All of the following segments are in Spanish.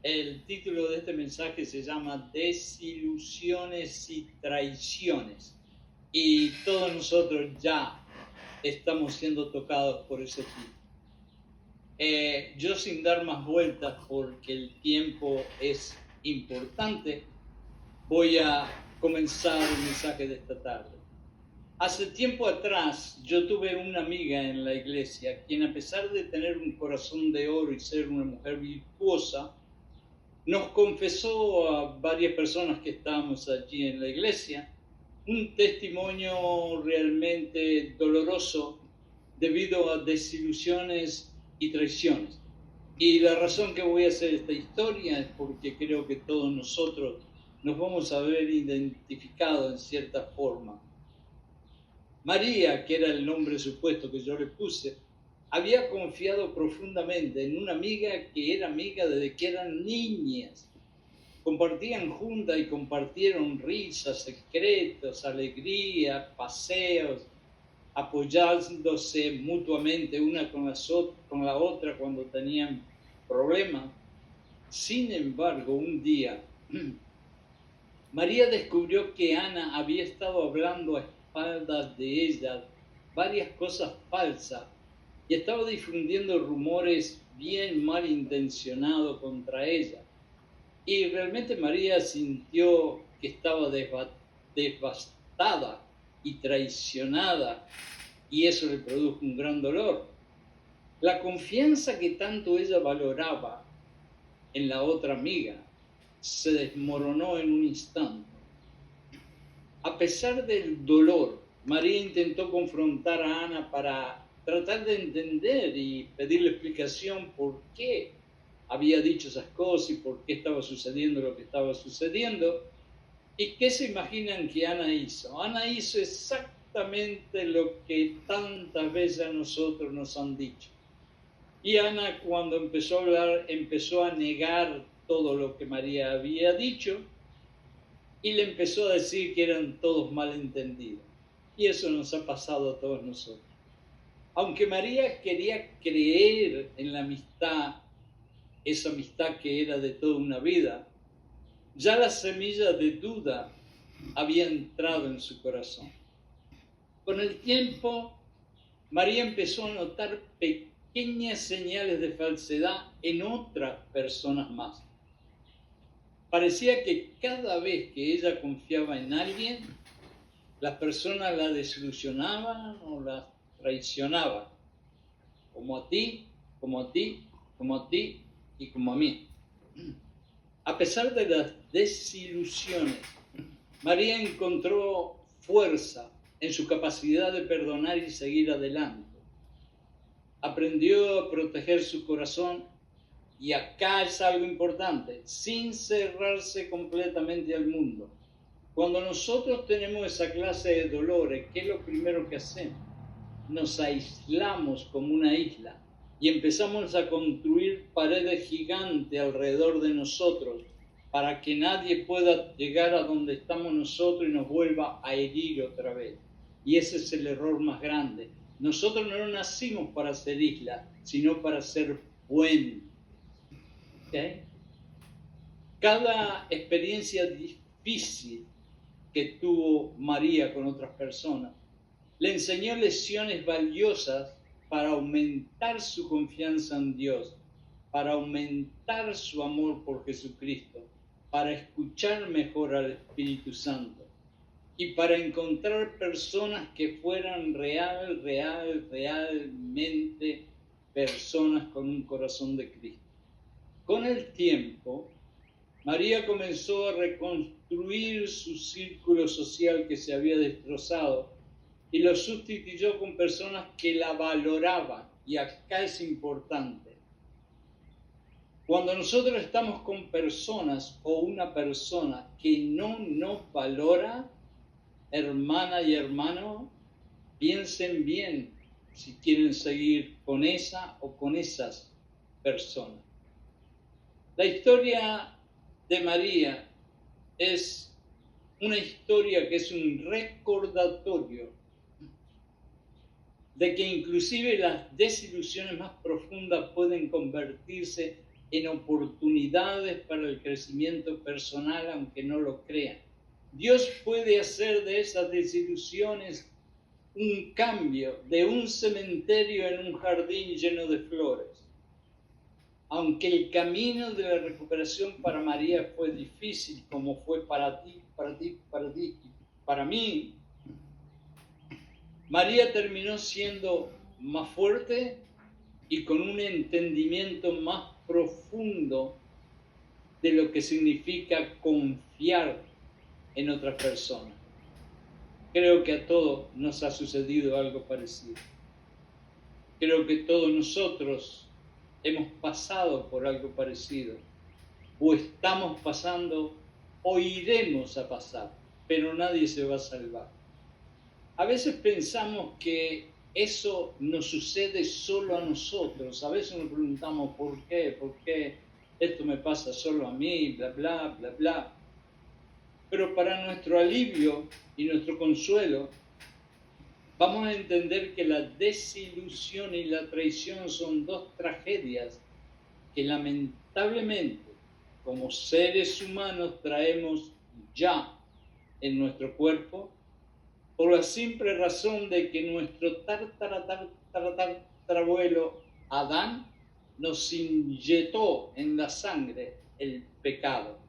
El título de este mensaje se llama Desilusiones y traiciones. Y todos nosotros ya estamos siendo tocados por ese tipo. Yo sin dar más vueltas, porque el tiempo es importante, voy a comenzar el mensaje de esta tarde. Hace tiempo atrás yo tuve una amiga en la iglesia, quien a pesar de tener un corazón de oro y ser una mujer virtuosa, nos confesó a varias personas que estábamos allí en la iglesia un testimonio realmente doloroso debido a desilusiones y traiciones. Y la razón que voy a hacer esta historia es porque creo que todos nosotros nos vamos a ver identificados en cierta forma. María, que era el nombre supuesto que yo le puse, había confiado profundamente en una amiga que era amiga desde que eran niñas. Compartían juntas y compartieron risas, secretos, alegría, paseos, apoyándose mutuamente una con la otra cuando tenían problemas. Sin embargo, un día, María descubrió que Ana había estado hablando a espaldas de ella varias cosas falsas y estaba difundiendo rumores bien malintencionados contra ella. Y realmente María sintió que estaba devastada y traicionada, y eso le produjo un gran dolor. La confianza que tanto ella valoraba en la otra amiga se desmoronó en un instante. A pesar del dolor, María intentó confrontar a Ana para tratar de entender y pedirle explicación por qué había dicho esas cosas y por qué estaba sucediendo lo que estaba sucediendo. ¿Y qué se imaginan que Ana hizo? Ana hizo exactamente lo que tantas veces a nosotros nos han dicho. Y Ana, cuando empezó a hablar, empezó a negar todo lo que María había dicho y le empezó a decir que eran todos malentendidos. Y eso nos ha pasado a todos nosotros. Aunque María quería creer en la amistad, esa amistad que era de toda una vida, ya la semilla de duda había entrado en su corazón. Con el tiempo, María empezó a notar pequeñas señales de falsedad en otras personas más. Parecía que cada vez que ella confiaba en alguien, las personas la desilusionaban o la traicionaban, como a ti, como a ti, como a ti y como a mí. A pesar de las desilusiones, María encontró fuerza en su capacidad de perdonar y seguir adelante. Aprendió a proteger su corazón, y acá es algo importante, sin cerrarse completamente al mundo. Cuando nosotros tenemos esa clase de dolores, ¿qué es lo primero que hacemos? Nos aislamos como una isla y empezamos a construir paredes gigantes alrededor de nosotros para que nadie pueda llegar a donde estamos nosotros y nos vuelva a herir otra vez. Y ese es el error más grande. Nosotros no nacimos para ser isla, sino para ser puente. ¿Okay? Cada experiencia difícil que tuvo María con otras personas le enseñó lecciones valiosas para aumentar su confianza en Dios, para aumentar su amor por Jesucristo, para escuchar mejor al Espíritu Santo y para encontrar personas que fueran realmente personas con un corazón de Cristo. Con el tiempo, María comenzó a reconstruir su círculo social que se había destrozado y lo sustituyó con personas que la valoraban. Y acá es importante. Cuando nosotros estamos con personas o una persona que no nos valora, hermana y hermano, piensen bien si quieren seguir con esa o con esas personas. La historia de María es una historia que es un recordatorio de que inclusive las desilusiones más profundas pueden convertirse en oportunidades para el crecimiento personal, aunque no lo crean. Dios puede hacer de esas desilusiones un cambio, de un cementerio en un jardín lleno de flores. Aunque el camino de la recuperación para María fue difícil, como fue para ti, para mí, María terminó siendo más fuerte y con un entendimiento más profundo de lo que significa confiar en otras personas. Creo que a todos nos ha sucedido algo parecido. Creo que todos nosotros hemos pasado por algo parecido, o estamos pasando, o iremos a pasar, pero nadie se va a salvar. A veces pensamos que eso nos sucede solo a nosotros. A veces nos preguntamos ¿por qué esto me pasa solo a mí? Bla, bla, bla, bla. Pero para nuestro alivio y nuestro consuelo, vamos a entender que la desilusión y la traición son dos tragedias que lamentablemente como seres humanos traemos ya en nuestro cuerpo, por la simple razón de que nuestro tatarabuelo Adán nos inyectó en la sangre el pecado.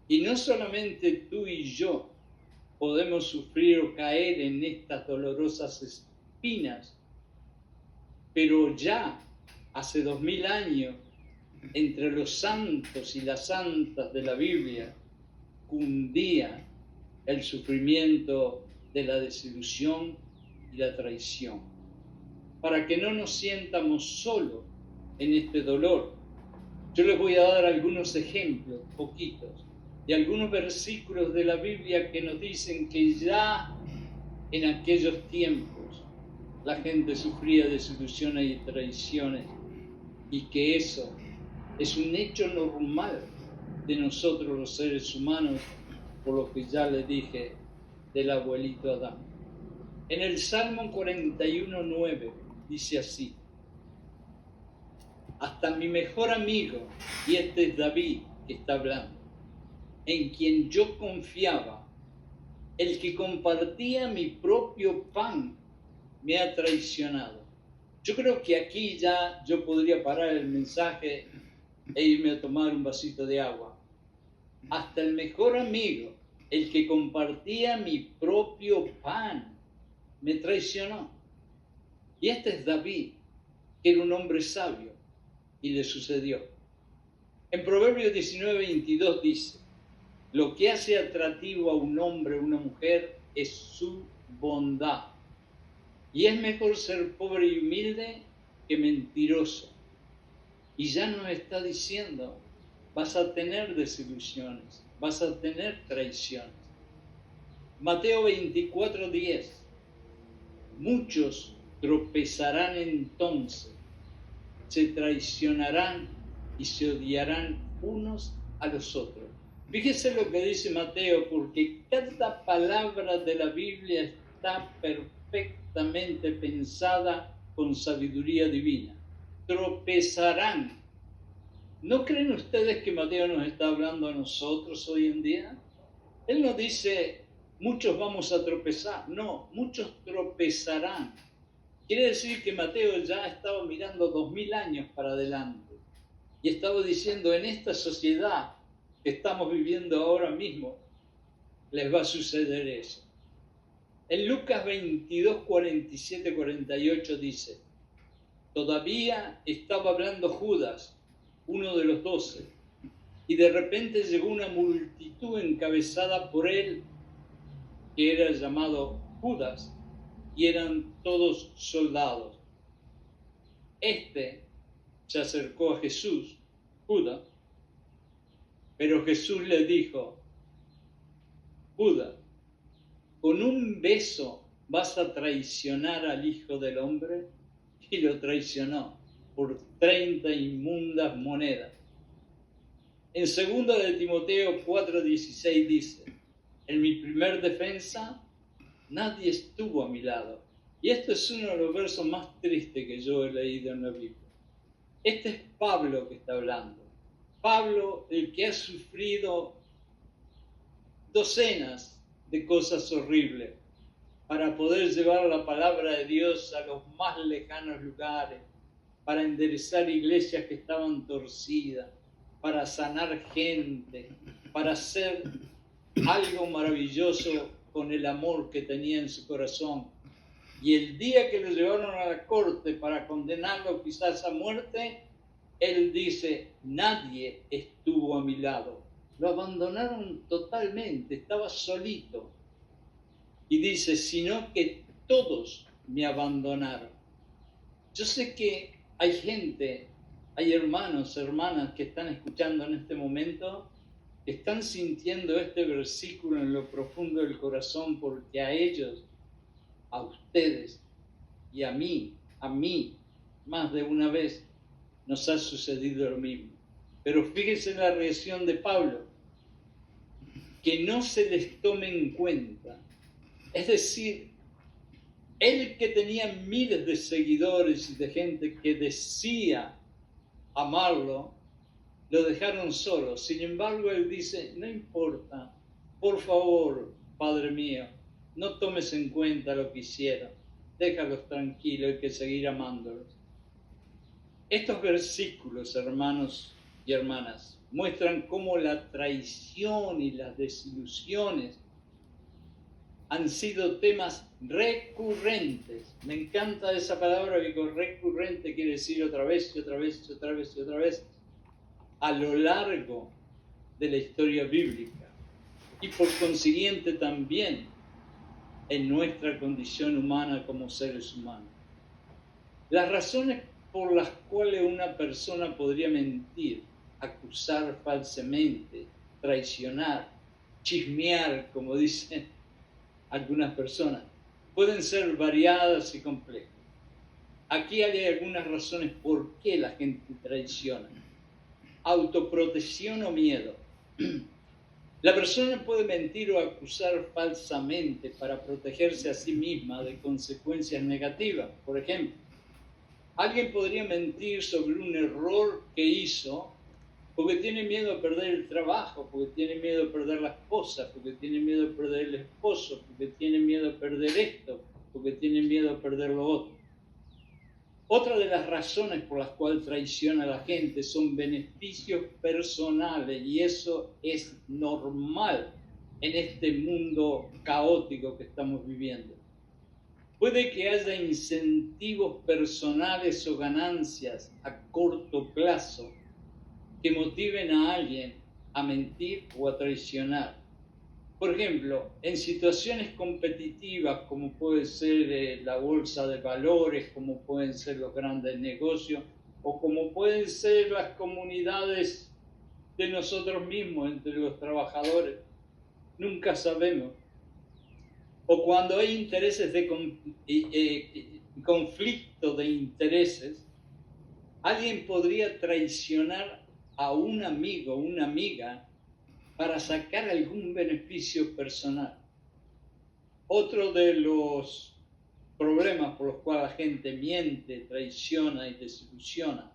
Y no solamente tú y yo podemos sufrir o caer en estas dolorosas espinas, pero ya hace 2000 años, entre los santos y las santas de la Biblia, cundía el sufrimiento de la desilusión y la traición. Para que no nos sientamos solos en este dolor, yo les voy a dar algunos ejemplos, poquitos, de algunos versículos de la Biblia que nos dicen que ya en aquellos tiempos la gente sufría desilusiones y traiciones y que eso es un hecho normal de nosotros los seres humanos, por lo que ya les dije del abuelito Adán. En el Salmo 41:9 dice así: hasta mi mejor amigo, y este es David que está hablando, en quien yo confiaba, el que compartía mi propio pan, me ha traicionado. Yo creo que aquí ya yo podría parar el mensaje e irme a tomar un vasito de agua. Hasta el mejor amigo, el que compartía mi propio pan, me traicionó. Y este es David, que era un hombre sabio, y le sucedió. En Proverbios 19:22 dice: lo que hace atractivo a un hombre o una mujer es su bondad. Y es mejor ser pobre y humilde que mentiroso. Y ya nos está diciendo, vas a tener desilusiones, vas a tener traiciones. Mateo 24:10. Muchos tropezarán entonces, se traicionarán y se odiarán unos a los otros. Fíjese lo que dice Mateo, porque cada palabra de la Biblia está perfectamente pensada con sabiduría divina. Tropezarán. ¿No creen ustedes que Mateo nos está hablando a nosotros hoy en día? Él no dice, muchos vamos a tropezar. No, muchos tropezarán. Quiere decir que Mateo ya estaba mirando 2000 años para adelante. Y estaba diciendo, en esta sociedad que estamos viviendo ahora mismo, les va a suceder eso. En Lucas 22, 47, 48 dice: todavía estaba hablando Judas, uno de los 12, y de repente llegó una multitud encabezada por él, que era llamado Judas, y eran todos soldados. Este se acercó a Jesús, Judas, pero Jesús le dijo: Judas, ¿con un beso vas a traicionar al Hijo del Hombre? Y lo traicionó por 30 inmundas monedas. En 2 de Timoteo 4:16 dice: en mi primer defensa nadie estuvo a mi lado. Y esto es uno de los versos más tristes que yo he leído en la Biblia. Este es Pablo que está hablando. Pablo, el que ha sufrido docenas de cosas horribles para poder llevar la palabra de Dios a los más lejanos lugares, para enderezar iglesias que estaban torcidas, para sanar gente, para hacer algo maravilloso con el amor que tenía en su corazón. Y el día que lo llevaron a la corte para condenarlo quizás a muerte, él dice, nadie estuvo a mi lado. Lo abandonaron totalmente, estaba solito. Y dice, sino que todos me abandonaron. Yo sé que hay gente, hay hermanos, hermanas que están escuchando en este momento, que están sintiendo este versículo en lo profundo del corazón, porque a ellos, a ustedes y a mí, más de una vez nos ha sucedido lo mismo. Pero fíjense la reacción de Pablo, que no se les tome en cuenta. Es decir, él que tenía miles de seguidores y de gente que decía amarlo, lo dejaron solo. Sin embargo, él dice, no importa, por favor, Padre mío, no tomes en cuenta lo que hicieron, déjalos tranquilos, hay que seguir amándolos. Estos versículos, hermanos y hermanas, muestran cómo la traición y las desilusiones han sido temas recurrentes. Me encanta esa palabra, porque recurrente quiere decir otra vez y otra vez y otra vez y otra vez, a lo largo de la historia bíblica y por consiguiente también en nuestra condición humana como seres humanos. Las razones por las cuales una persona podría mentir, acusar falsamente, traicionar, chismear, como dicen algunas personas, pueden ser variadas y complejas. Aquí hay algunas razones por qué la gente traiciona. Autoprotección o miedo. La persona puede mentir o acusar falsamente para protegerse a sí misma de consecuencias negativas. Por ejemplo, alguien podría mentir sobre un error que hizo porque tiene miedo a perder el trabajo, porque tiene miedo a perder la esposa, porque tiene miedo a perder el esposo, porque tiene miedo a perder esto, porque tiene miedo a perder lo otro. Otra de las razones por las cuales traiciona a la gente son beneficios personales, y eso es normal en este mundo caótico que estamos viviendo. Puede que haya incentivos personales o ganancias a corto plazo que motiven a alguien a mentir o a traicionar. Por ejemplo, en situaciones competitivas como puede ser la bolsa de valores, como pueden ser los grandes negocios o como pueden ser las comunidades de nosotros mismos entre los trabajadores, nunca sabemos. O cuando hay intereses de conflicto de intereses, alguien podría traicionar a un amigo o una amiga para sacar algún beneficio personal. Otro de los problemas por los cuales la gente miente, traiciona y desilusiona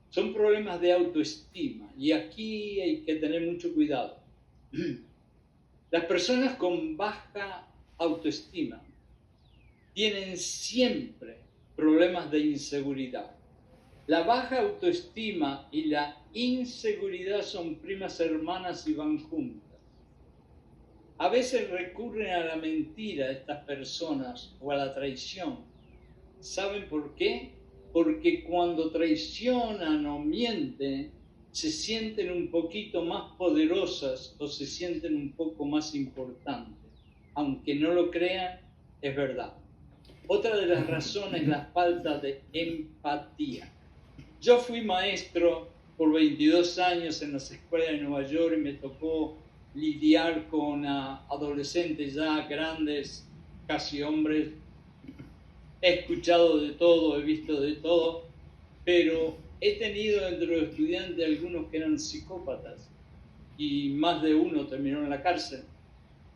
son problemas de autoestima, y aquí hay que tener mucho cuidado. Las personas con baja autoestima tienen siempre problemas de inseguridad. La baja autoestima y la inseguridad son primas hermanas y van juntas. A veces recurren a la mentira estas personas o a la traición. ¿Saben por qué? Porque cuando traicionan o mienten, se sienten un poquito más poderosas o se sienten un poco más importantes. Aunque no lo crean, es verdad. Otra de las razones es la falta de empatía. Yo fui maestro por 22 años en las escuelas de Nueva York y me tocó lidiar con adolescentes ya grandes, casi hombres. He escuchado de todo, he visto de todo, pero he tenido entre los estudiantes algunos que eran psicópatas y más de uno terminó en la cárcel,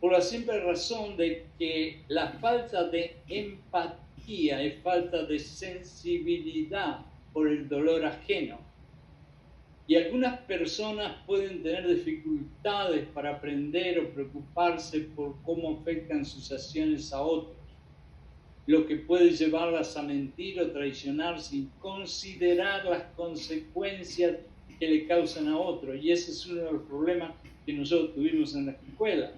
por la simple razón de que la falta de empatía es falta de sensibilidad por el dolor ajeno. Y algunas personas pueden tener dificultades para aprender o preocuparse por cómo afectan sus acciones a otros, lo que puede llevarlas a mentir o traicionar sin considerar las consecuencias que le causan a otros. Y ese es uno de los problemas que nosotros tuvimos en la escuela.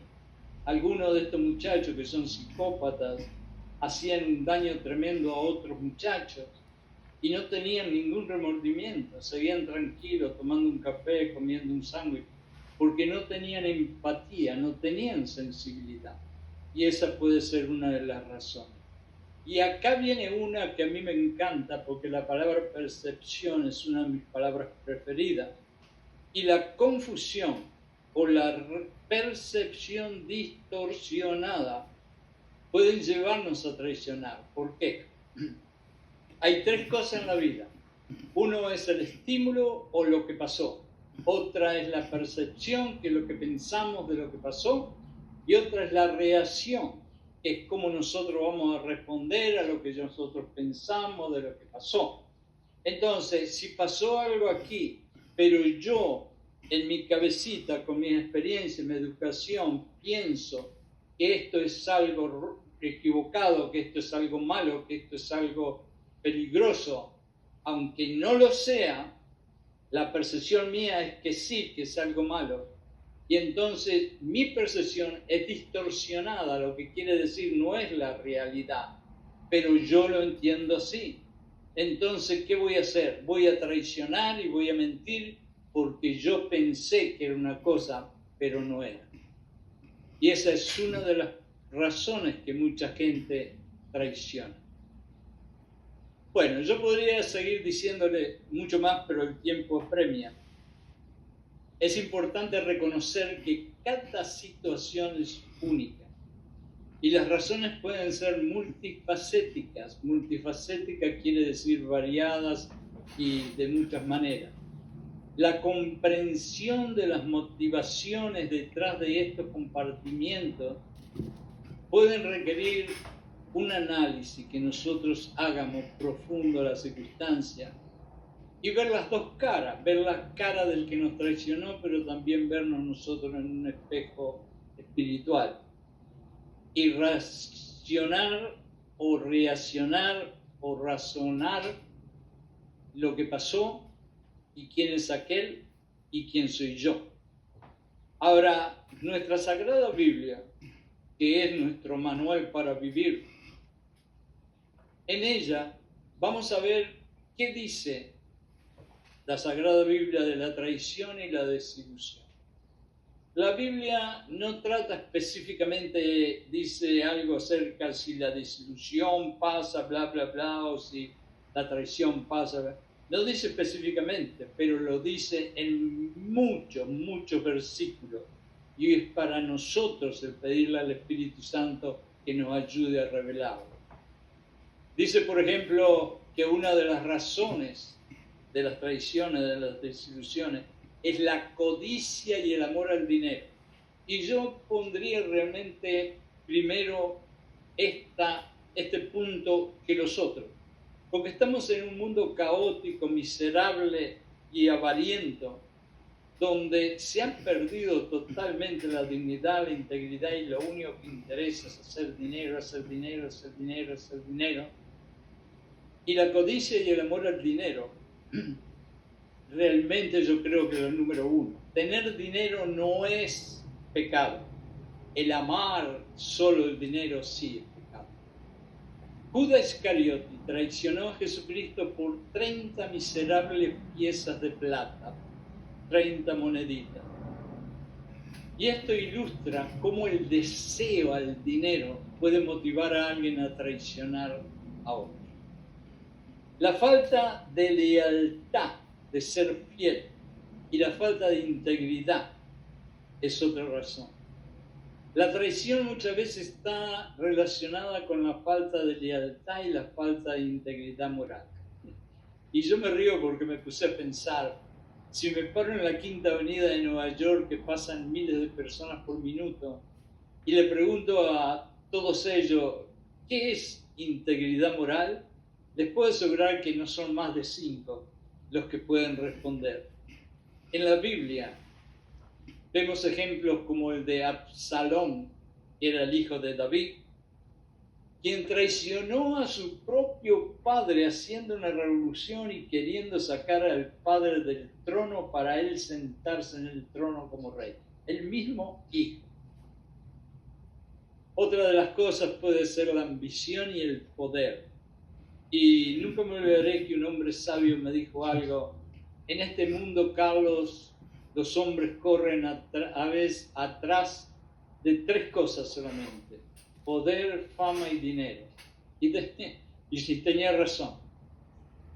Algunos de estos muchachos que son psicópatas hacían un daño tremendo a otros muchachos y no tenían ningún remordimiento, seguían tranquilos tomando un café, comiendo un sándwich, porque no tenían empatía, no tenían sensibilidad. Y esa puede ser una de las razones. Y acá viene una que a mí me encanta, porque la palabra percepción es una de mis palabras preferidas. Y la confusión o la percepción distorsionada pueden llevarnos a traicionar. ¿Por qué? Hay tres cosas en la vida. Uno es el estímulo o lo que pasó. Otra es la percepción, que es lo que pensamos de lo que pasó. Y otra es la reacción, que es cómo nosotros vamos a responder a lo que nosotros pensamos de lo que pasó. Entonces, si pasó algo aquí, pero yo en mi cabecita, con mi experiencia, mi educación, pienso que esto es algo equivocado, que esto es algo malo, que esto es algo peligroso, aunque no lo sea, la percepción mía es que sí, que es algo malo. Y entonces mi percepción es distorsionada, lo que quiere decir no es la realidad, pero yo lo entiendo así. Entonces, ¿qué voy a hacer? Voy a traicionar y voy a mentir porque yo pensé que era una cosa, pero no era. Y esa es una de las razones que mucha gente traiciona. Bueno, yo podría seguir diciéndole mucho más, pero el tiempo apremia. Es importante reconocer que cada situación es única y las razones pueden ser multifacéticas. Multifacética quiere decir variadas y de muchas maneras. La comprensión de las motivaciones detrás de estos compartimientos pueden requerir un análisis que nosotros hagamos profundo a la circunstancia y ver las dos caras, ver la cara del que nos traicionó, pero también vernos nosotros en un espejo espiritual. Y racionar o reaccionar o razonar lo que pasó y quién es aquel y quién soy yo. Ahora, nuestra Sagrada Biblia, que es nuestro manual para vivir, en ella vamos a ver qué dice la Sagrada Biblia de la traición y la desilusión. La Biblia no trata específicamente, dice algo acerca si la desilusión pasa, bla, bla, bla, o si la traición pasa. No dice específicamente, pero lo dice en muchos versículos. Y es para nosotros el pedirle al Espíritu Santo que nos ayude a revelarlo. Dice, por ejemplo, que una de las razones de las traiciones, de las desilusiones, es la codicia y el amor al dinero. Y yo pondría realmente primero este punto que los otros, porque estamos en un mundo caótico, miserable y avariento, donde se han perdido totalmente la dignidad, la integridad, y lo único que interesa es hacer dinero, hacer dinero, hacer dinero, hacer dinero. Y la codicia y el amor al dinero, realmente yo creo que es el número uno. Tener dinero no es pecado. El amar solo el dinero sí es pecado. Judas Iscariote traicionó a Jesucristo por 30 miserables piezas de plata, 30 moneditas. Y esto ilustra cómo el deseo al dinero puede motivar a alguien a traicionar a otro. La falta de lealtad, de ser fiel, y la falta de integridad es otra razón. La traición muchas veces está relacionada con la falta de lealtad y la falta de integridad moral. Y yo me río porque me puse a pensar, si me paro en la Quinta Avenida de Nueva York, que pasan miles de personas por minuto, y le pregunto a todos ellos, ¿qué es integridad moral? Les puedo asegurar que no son más de 5 los que pueden responder. En la Biblia vemos ejemplos como el de Absalón, que era el hijo de David, quien traicionó a su propio padre haciendo una revolución y queriendo sacar al padre del trono para él sentarse en el trono como rey. El mismo hijo. Otra de las cosas puede ser la ambición y el poder. Y nunca me olvidaré que un hombre sabio me dijo algo. En este mundo, Carlos, los hombres corren a veces atrás de 3 cosas solamente: poder, fama y dinero. Y si tenía razón.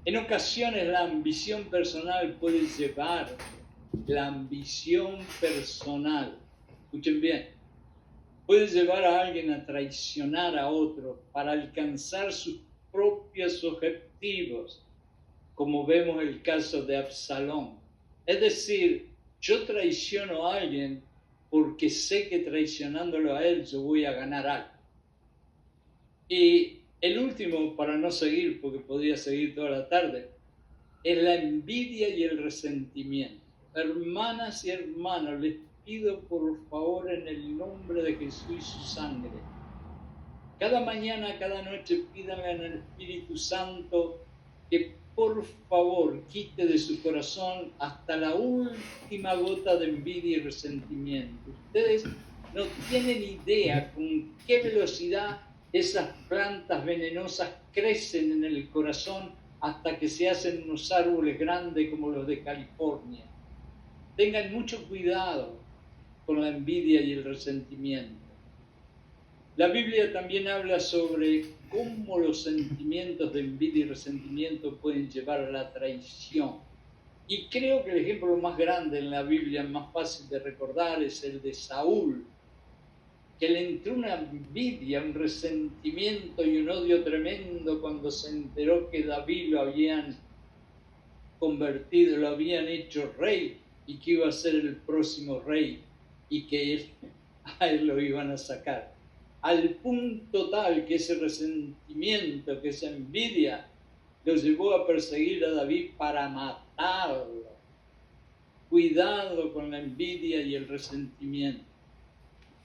En ocasiones la ambición personal puede llevar, escuchen bien, puede llevar a alguien a traicionar a otro para alcanzar sus propios objetivos, como vemos el caso de Absalón. Es decir, yo traiciono a alguien porque sé que traicionándolo a él yo voy a ganar algo. Y el último, para no seguir, porque podría seguir toda la tarde, es la envidia y el resentimiento. Hermanas y hermanos, les pido por favor en el nombre de Jesús y su sangre, cada mañana, cada noche pídanle al Espíritu Santo que por favor quite de su corazón hasta la última gota de envidia y resentimiento. Ustedes no tienen idea con qué velocidad esas plantas venenosas crecen en el corazón hasta que se hacen unos árboles grandes como los de California. Tengan mucho cuidado con la envidia y el resentimiento. La Biblia también habla sobre cómo los sentimientos de envidia y resentimiento pueden llevar a la traición. Y creo que el ejemplo más grande en la Biblia, más fácil de recordar, es el de Saúl, que le entró una envidia, un resentimiento y un odio tremendo cuando se enteró que David lo habían convertido, lo habían hecho rey y que iba a ser el próximo rey y que a él lo iban a sacar. Al punto tal que ese resentimiento, que esa envidia, lo llevó a perseguir a David para matarlo. Cuidado con la envidia y el resentimiento.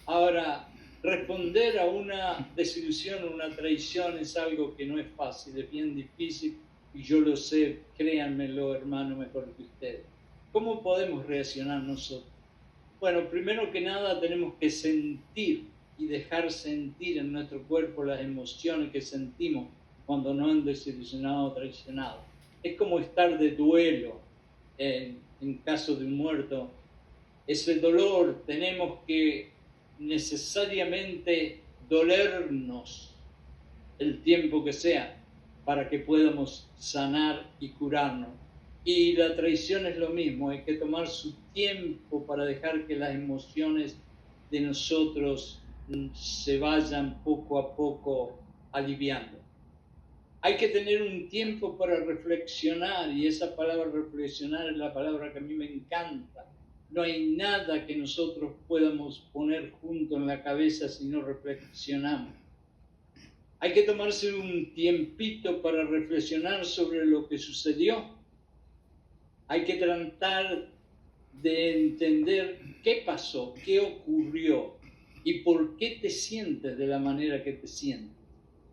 Ahora, responder a una desilusión o una traición es algo que no es fácil, es bien difícil, y yo lo sé, créanmelo, hermano, mejor que ustedes. ¿Cómo podemos reaccionar nosotros? Bueno, primero que nada tenemos que sentir y dejar sentir en nuestro cuerpo las emociones que sentimos cuando nos han desilusionado o traicionado. Es como estar de duelo en caso de un muerto. Ese dolor tenemos que necesariamente dolernos el tiempo que sea para que podamos sanar y curarnos. Y la traición es lo mismo, hay que tomar su tiempo para dejar que las emociones de nosotros se vayan poco a poco aliviando. Hay que tener un tiempo para reflexionar, y esa palabra reflexionar es la palabra que a mí me encanta. No hay nada que nosotros podamos poner junto en la cabeza si no reflexionamos. Hay que tomarse un tiempito para reflexionar sobre lo que sucedió. Hay que tratar de entender qué pasó, qué ocurrió y por qué te sientes de la manera que te sientes.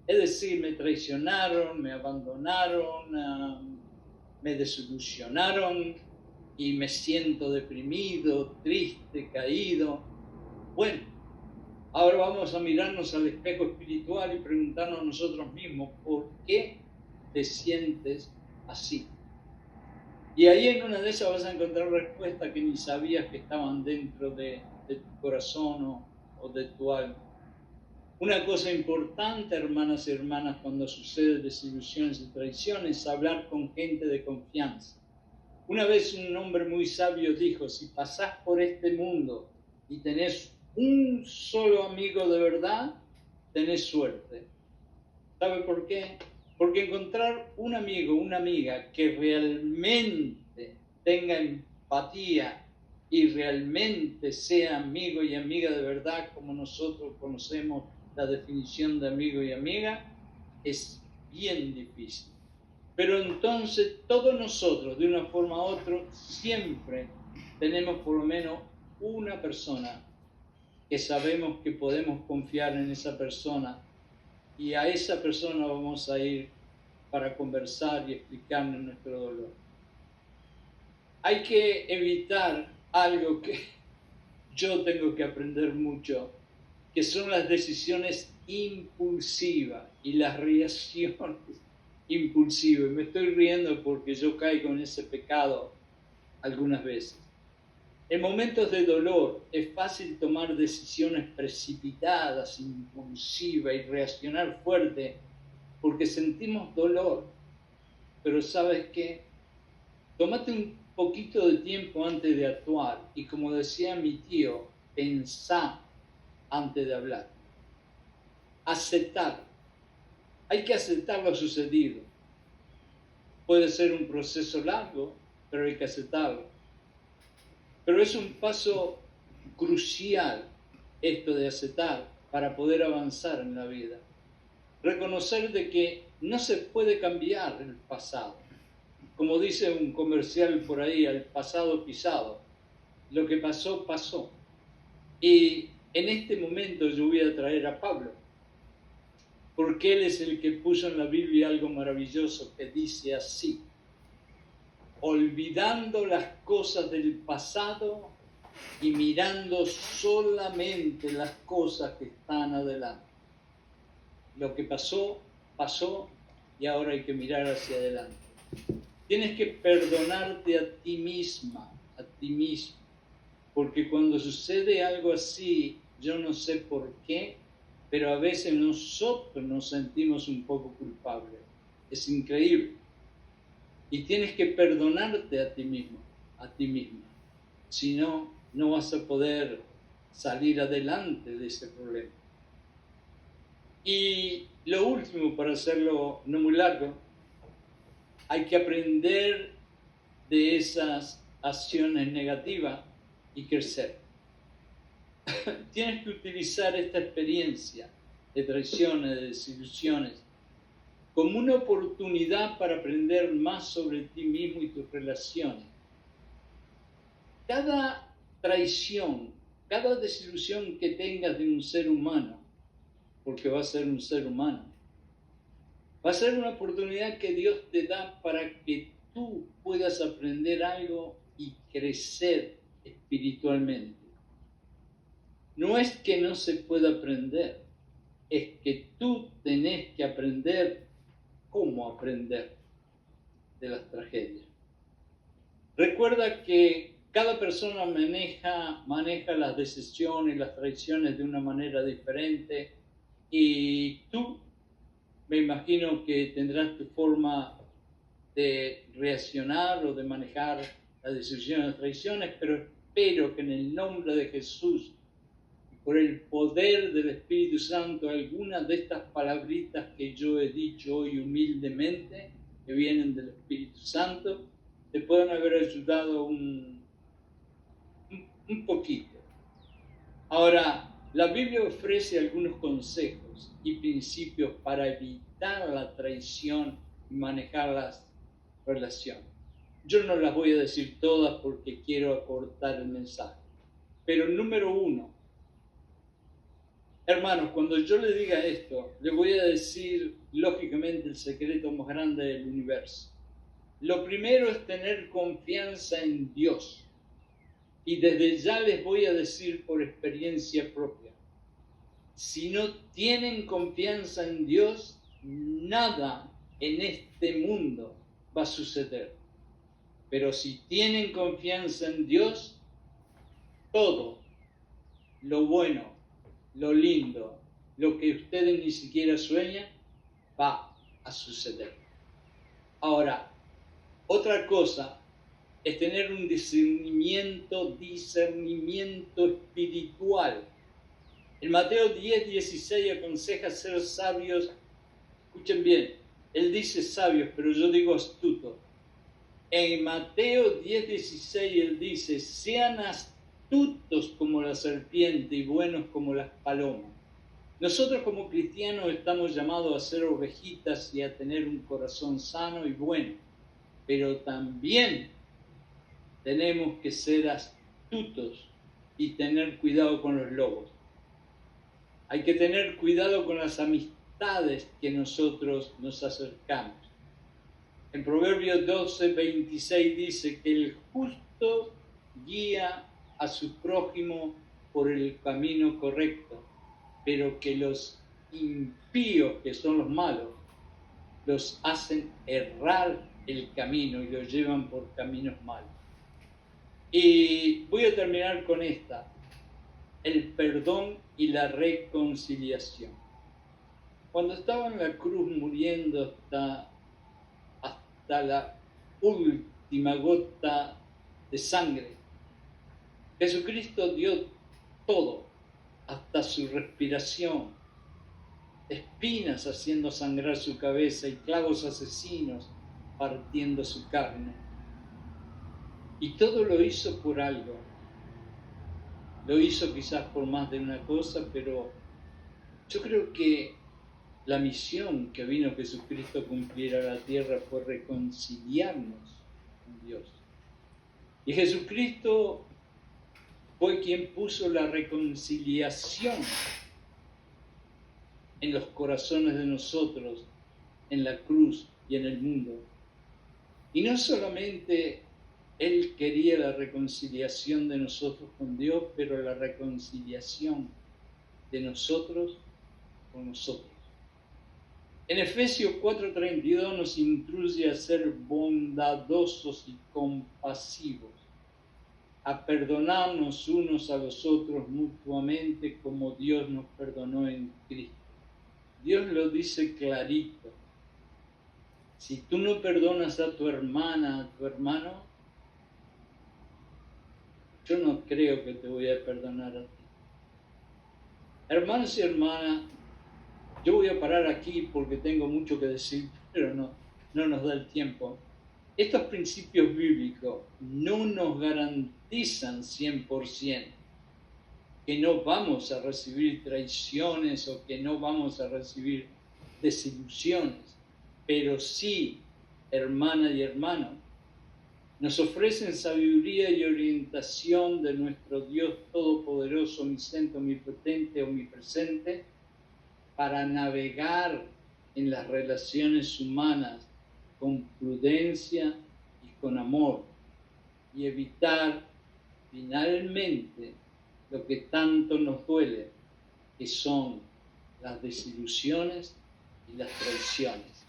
Es decir, me traicionaron, me abandonaron, me desilusionaron y me siento deprimido, triste, caído. Bueno, ahora vamos a mirarnos al espejo espiritual y preguntarnos a nosotros mismos, ¿por qué te sientes así? Y ahí en una de esas vas a encontrar respuestas que ni sabías que estaban dentro de tu corazón o de tu alma. Una cosa importante, hermanas y hermanas, cuando suceden desilusiones y traiciones, es hablar con gente de confianza. Una vez un hombre muy sabio dijo, si pasás por este mundo y tenés un solo amigo de verdad, tenés suerte. ¿Sabe por qué? Porque encontrar un amigo, una amiga que realmente tenga empatía y realmente sea amigo y amiga de verdad, como nosotros conocemos la definición de amigo y amiga, es bien difícil. Pero entonces todos nosotros, de una forma u otra, siempre tenemos por lo menos una persona que sabemos que podemos confiar en esa persona, y a esa persona vamos a ir para conversar y explicarnos nuestro dolor. Hay que evitar algo que yo tengo que aprender mucho, que son las decisiones impulsivas y las reacciones impulsivas. Me estoy riendo porque yo caigo en ese pecado algunas veces. En momentos de dolor es fácil tomar decisiones precipitadas, impulsivas y reaccionar fuerte porque sentimos dolor. Pero ¿sabes qué? Tómate un poquito de tiempo antes de actuar y, como decía mi tío, pensá antes de hablar. Aceptar. Hay que aceptar lo sucedido. Puede ser un proceso largo, pero hay que aceptarlo. Pero es un paso crucial esto de aceptar para poder avanzar en la vida. Reconocer de que no se puede cambiar el pasado. Como dice un comercial por ahí, el pasado pisado. Lo que pasó, pasó. Y en este momento yo voy a traer a Pablo, porque él es el que puso en la Biblia algo maravilloso que dice así: olvidando las cosas del pasado y mirando solamente las cosas que están adelante. Lo que pasó, pasó, y ahora hay que mirar hacia adelante. Tienes que perdonarte a ti misma, a ti mismo, porque cuando sucede algo así, yo no sé por qué, pero a veces nosotros nos sentimos un poco culpables. Es increíble. Y tienes que perdonarte a ti mismo, a ti misma. Si no, no vas a poder salir adelante de ese problema. Y lo último, para hacerlo no muy largo, hay que aprender de esas acciones negativas y crecer. Tienes que utilizar esta experiencia de traiciones, de desilusiones, como una oportunidad para aprender más sobre ti mismo y tus relaciones. Cada traición, cada desilusión que tengas de un ser humano, porque va a ser un ser humano, va a ser una oportunidad que Dios te da para que tú puedas aprender algo y crecer espiritualmente. No es que no se pueda aprender, es que tú tenés que aprender cómo aprender de las tragedias. Recuerda que cada persona maneja las decisiones, las traiciones de una manera diferente, y tú, me imagino que tendrás tu forma de reaccionar o de manejar las decisiones, las traiciones, pero espero que en el nombre de Jesús, por el poder del Espíritu Santo, algunas de estas palabritas que yo he dicho hoy humildemente, que vienen del Espíritu Santo, te puedan haber ayudado un poquito. Ahora, la Biblia ofrece algunos consejos y principios para evitar la traición y manejar las relaciones. Yo no las voy a decir todas porque quiero acortar el mensaje. Pero número 1, hermanos, cuando yo le diga esto, le voy a decir lógicamente el secreto más grande del universo. Lo primero es tener confianza en Dios. Y desde ya les voy a decir por experiencia propia, si no tienen confianza en Dios, nada en este mundo va a suceder. Pero si tienen confianza en Dios, todo, lo bueno, lo lindo, lo que ustedes ni siquiera sueñan, va a suceder. Ahora, otra cosa es tener un discernimiento espiritual. En Mateo 10:16 aconseja ser sabios. Escuchen bien, él dice sabios, pero yo digo astutos. En Mateo 10:16 él dice: sean astutos como la serpiente y buenos como las palomas. Nosotros como cristianos estamos llamados a ser ovejitas y a tener un corazón sano y bueno, pero también tenemos que ser astutos y tener cuidado con los lobos. Hay que tener cuidado con las amistades que nosotros nos acercamos. En Proverbios 12:26 dice que el justo guía a su prójimo por el camino correcto, pero que los impíos, que son los malos, los hacen errar el camino y los llevan por caminos malos. Y voy a terminar con esta: el perdón y la reconciliación. Cuando estaba en la cruz muriendo hasta la última gota de sangre, Jesucristo dio todo, hasta su respiración, espinas haciendo sangrar su cabeza y clavos asesinos partiendo su carne. Y todo lo hizo por algo. Lo hizo quizás por más de una cosa, pero yo creo que la misión que vino Jesucristo a cumplir a la tierra fue reconciliarnos con Dios. Y Jesucristo fue quien puso la reconciliación en los corazones de nosotros, en la cruz y en el mundo. Y no solamente Él quería la reconciliación de nosotros con Dios, pero la reconciliación de nosotros con nosotros. En Efesios 4:32 nos instruye a ser bondadosos y compasivos, a perdonarnos unos a los otros mutuamente como Dios nos perdonó en Cristo. Dios lo dice clarito: si tú no perdonas a tu hermana, a tu hermano, yo no creo que te voy a perdonar a ti. Hermanos y hermanas, yo voy a parar aquí porque tengo mucho que decir, pero no nos da el tiempo. Estos principios bíblicos no nos garantizan 100% que no vamos a recibir traiciones o que no vamos a recibir desilusiones, pero sí, hermana y hermano, nos ofrecen sabiduría y orientación de nuestro Dios Todopoderoso, omnisciente, omnipotente, omnipresente, para navegar en las relaciones humanas con prudencia y con amor, y evitar finalmente lo que tanto nos duele, que son las desilusiones y las traiciones.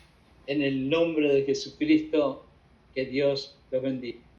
En el nombre de Jesucristo, que Dios lo bendiga.